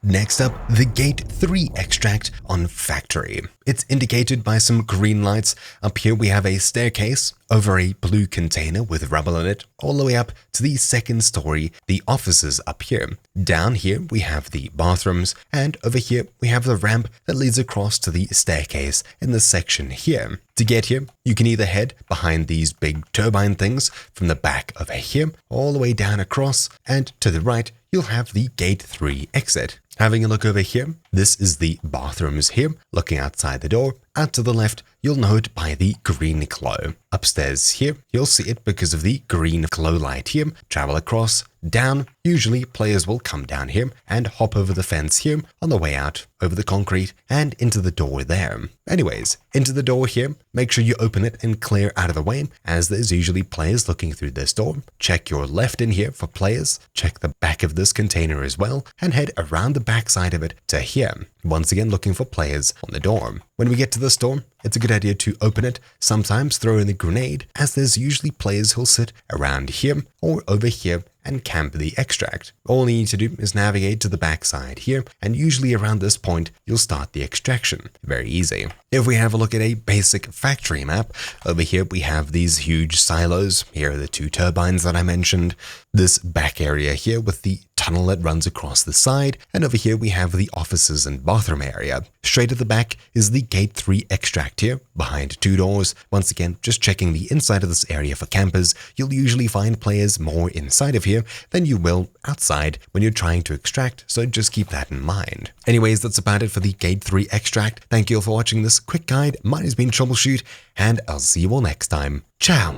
Next up, the Gate 3 extract on Factory. It's indicated by some green lights. Up here we have a staircase over a blue container with rubble in it, all the way up to the second story, the offices up here. Down here we have the bathrooms, and over here we have the ramp that leads across to the staircase in this section here. To get here, you can either head behind these big turbine things from the back over here, all the way down across, and to the right, you'll have the Gate 3 exit. Having a look over here, this is the bathrooms here, looking outside the door. Out to the left, you'll know it by the green glow. Upstairs here, you'll see it because of the green glow light here. Travel across, down. Usually players will come down here and hop over the fence here on the way out, over the concrete, and into the door there. Anyways, into the door here, make sure you open it and clear out of the way, as there's usually players looking through this door. Check your left in here for players, check the back of this container as well, and head around the back side of it to here. Once again, looking for players on the door. When we get to this door, it's a good idea to open it, sometimes throw in a grenade, as there's usually players who'll sit around here or over here and camp the extract. All you need to do is navigate to the backside here, and usually around this point, you'll start the extraction. Very easy. If we have a look at a basic factory map, over here we have these huge silos. Here are the two turbines that I mentioned. This back area here with the tunnel that runs across the side, and over here we have the offices and bathroom area. Straight at the back is the Gate 3 extract here, behind two doors. Once again, just checking the inside of this area for campers, you'll usually find players more inside of here than you will outside when you're trying to extract, so just keep that in mind. Anyways, that's about it for the Gate 3 extract. Thank you all for watching this quick guide. Mine has been Troubleshoot, and I'll see you all next time. Ciao!